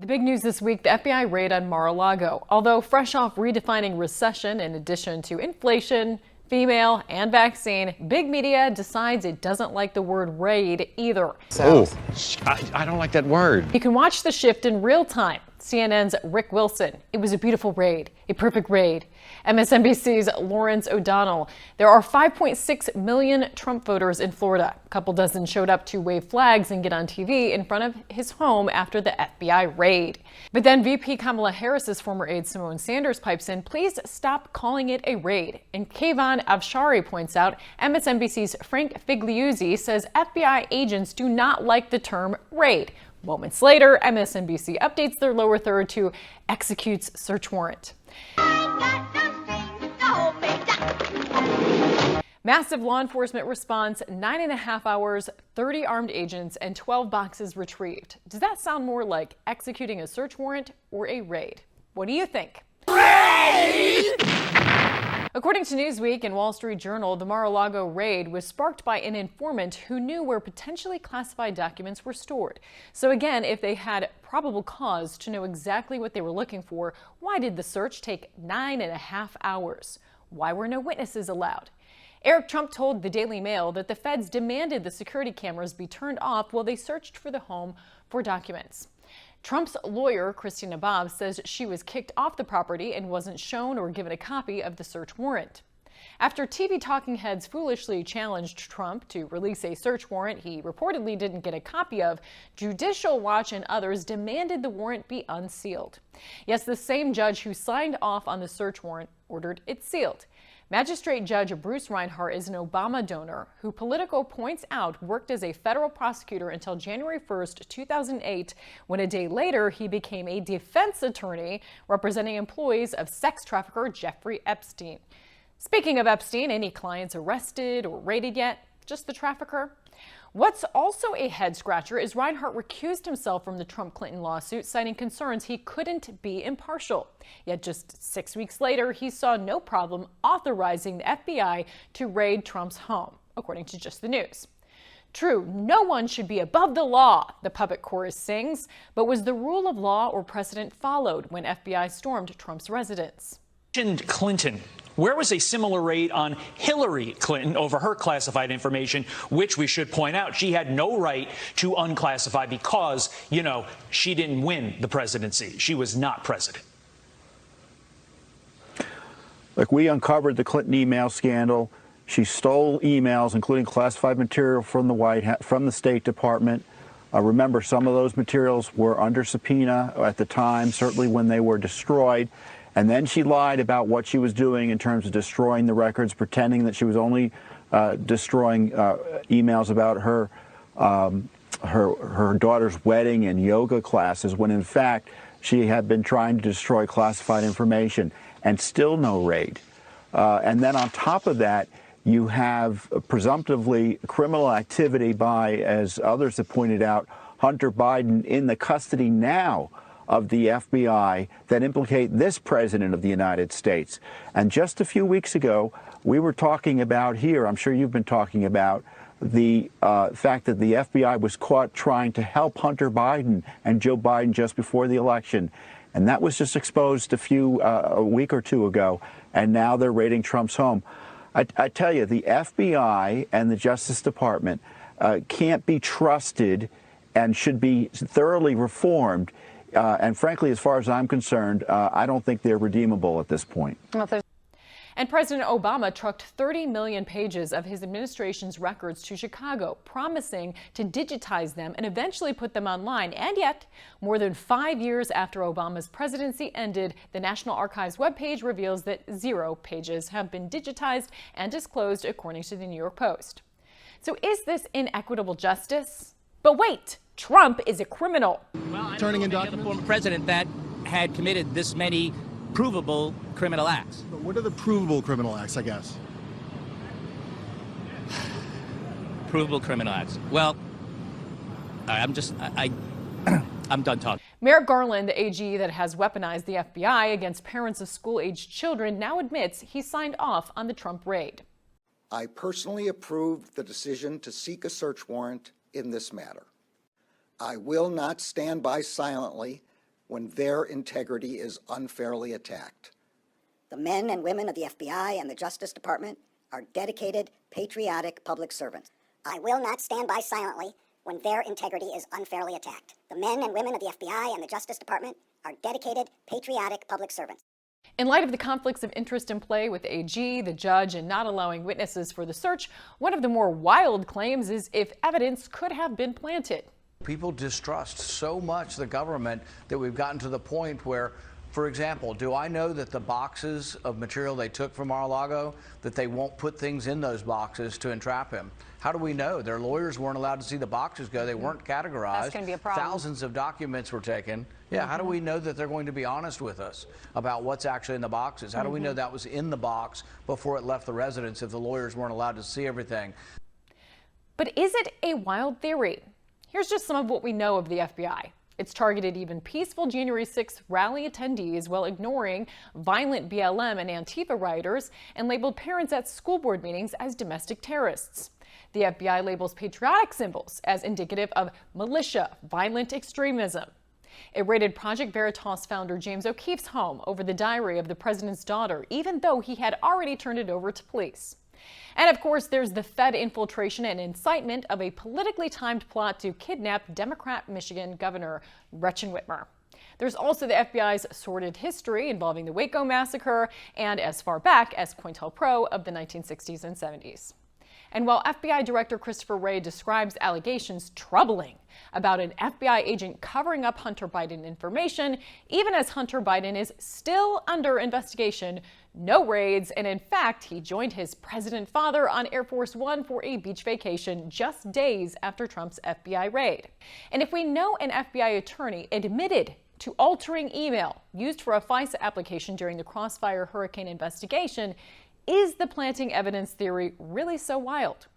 The big news this week, the FBI raid on Mar-a-Lago. Although fresh off redefining recession in addition to inflation, female, and vaccine, big media decides it doesn't like the word raid either. I don't like that word. You can watch the shift in real time. CNN's Rick Wilson. It was a beautiful raid, a perfect raid. MSNBC's Lawrence O'Donnell. There are 5.6 million Trump voters in Florida. A couple dozen showed up to wave flags and get on TV in front of his home after the FBI raid. But then VP Kamala Harris's former aide Simone Sanders pipes in, please stop calling it a raid. And Kayvon Afshari points out, MSNBC's Frank Figliuzzi says FBI agents do not like the term raid. Moments later, MSNBC updates their lower third to executes search warrant. Massive law enforcement response, 9.5 hours, 30 armed agents, and 12 boxes retrieved. Does that sound more like executing a search warrant or a raid? What do you think? Raid! According to Newsweek and Wall Street Journal, the Mar-a-Lago raid was sparked by an informant who knew where potentially classified documents were stored. So again, if they had probable cause to know exactly what they were looking for, why did the search take 9.5 hours? Why were no witnesses allowed? Eric Trump told the Daily Mail that the feds demanded the security cameras be turned off while they searched for the home for documents. Trump's lawyer, Christina Bobb, says she was kicked off the property and wasn't shown or given a copy of the search warrant. After TV talking heads foolishly challenged Trump to release a search warrant he reportedly didn't get a copy of, Judicial Watch and others demanded the warrant be unsealed. Yes, the same judge who signed off on the search warrant ordered it sealed. Magistrate Judge Bruce Reinhart is an Obama donor who Politico points out worked as a federal prosecutor until January 1st, 2008, when a day later he became a defense attorney representing employees of sex trafficker Jeffrey Epstein. Speaking of Epstein, any clients arrested or raided yet? Just the trafficker? What's also a head-scratcher is Reinhart recused himself from the Trump-Clinton lawsuit, citing concerns he couldn't be impartial. Yet just 6 weeks later, he saw no problem authorizing the FBI to raid Trump's home, according to Just the News. True, no one should be above the law, the puppet chorus sings, but was the rule of law or precedent followed when FBI stormed Trump's residence? Clinton. Where was a similar raid on Hillary Clinton over her classified information, which we should point out she had no right to unclassify because, she didn't win the presidency. She was not president. Look, we uncovered the Clinton email scandal. She stole emails, including classified material from the State Department. Remember, some of those materials were under subpoena at the time, certainly when they were destroyed. And then she lied about what she was doing in terms of destroying the records, pretending that she was only destroying emails about her daughter's wedding and yoga classes, when in fact she had been trying to destroy classified information, and still no raid. And then on top of that, you have presumptively criminal activity by, as others have pointed out, Hunter Biden in the custody now of the FBI that implicate this president of the United States. And just a few weeks ago, we were talking about here, I'm sure you've been talking about, the fact that the FBI was caught trying to help Hunter Biden and Joe Biden just before the election. And that was just exposed a week or two ago. And now they're raiding Trump's home. I tell you, the FBI and the Justice Department can't be trusted and should be thoroughly reformed. And frankly, as far as I'm concerned, I don't think they're redeemable at this point. And President Obama trucked 30 million pages of his administration's records to Chicago, promising to digitize them and eventually put them online. And yet, more than 5 years after Obama's presidency ended, the National Archives webpage reveals that 0 pages have been digitized and disclosed, according to the New York Post. So is this inequitable justice? But wait, Trump is a criminal. Well, turning into the former president that had committed this many provable criminal acts. But what are the provable criminal acts, I guess? Provable criminal acts. Well, I'm done talking. Merrick Garland, the AG that has weaponized the FBI against parents of school-aged children, now admits he signed off on the Trump raid. I personally approved the decision to seek a search warrant in this matter. I will not stand by silently when their integrity is unfairly attacked. The men and women of the FBI and the Justice Department are dedicated, patriotic public servants. I will not stand by silently when their integrity is unfairly attacked. The men and women of the FBI and the Justice Department are dedicated, patriotic public servants. In light of the conflicts of interest in play with AG, the judge, and not allowing witnesses for the search, one of the more wild claims is if evidence could have been planted. People distrust so much the government that we've gotten to the point where, for example, do I know that the boxes of material they took from Mar-a-Lago, that they won't put things in those boxes to entrap him? How do we know? Their lawyers weren't allowed to see the boxes go. They weren't categorized. That's going to be a problem. Thousands of documents were taken. Yeah, how do we know that they're going to be honest with us about what's actually in the boxes? How do we know that was in the box before it left the residence if the lawyers weren't allowed to see everything? But is it a wild theory? Here's just some of what we know of the FBI. It's targeted even peaceful January 6th rally attendees while ignoring violent BLM and Antifa rioters, and labeled parents at school board meetings as domestic terrorists. The FBI labels patriotic symbols as indicative of militia, violent extremism. It raided Project Veritas founder James O'Keefe's home over the diary of the president's daughter, even though he had already turned it over to police. And of course, there's the Fed infiltration and incitement of a politically timed plot to kidnap Democrat Michigan Governor Gretchen Whitmer. There's also the FBI's sordid history involving the Waco massacre and as far back as COINTELPRO of the 1960s and 70s. And while FBI Director Christopher Wray describes allegations troubling about an FBI agent covering up Hunter Biden information, even as Hunter Biden is still under investigation, no raids, and in fact, he joined his president father on Air Force One for a beach vacation just days after Trump's FBI raid. And if we know an FBI attorney admitted to altering email used for a FISA application during the Crossfire hurricane investigation, is the planting evidence theory really so wild?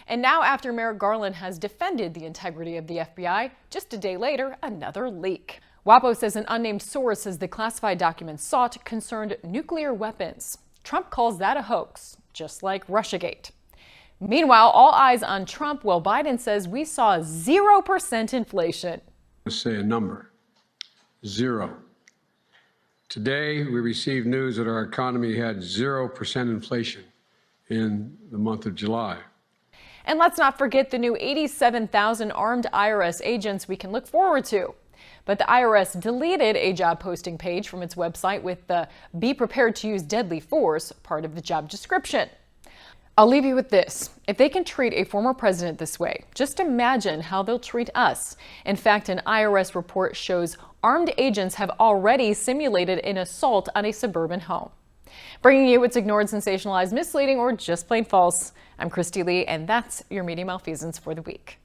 And now, after Merrick Garland has defended the integrity of the FBI, just a day later, another leak. WAPO says an unnamed source says the classified documents sought concerned nuclear weapons. Trump calls that a hoax, just like Russiagate. Meanwhile, all eyes on Trump, while Biden says we saw 0% inflation. Let's say a number. 0. Today, we received news that our economy had 0% inflation in the month of July. And let's not forget the new 87,000 armed IRS agents we can look forward to. But the IRS deleted a job posting page from its website with the "Be prepared to use deadly force" part of the job description. I'll leave you with this. If they can treat a former president this way, just imagine how they'll treat us. In fact, an IRS report shows armed agents have already simulated an assault on a suburban home. Bringing you what's ignored, sensationalized, misleading, or just plain false, I'm Christy Lee, and that's your media malfeasance for the week.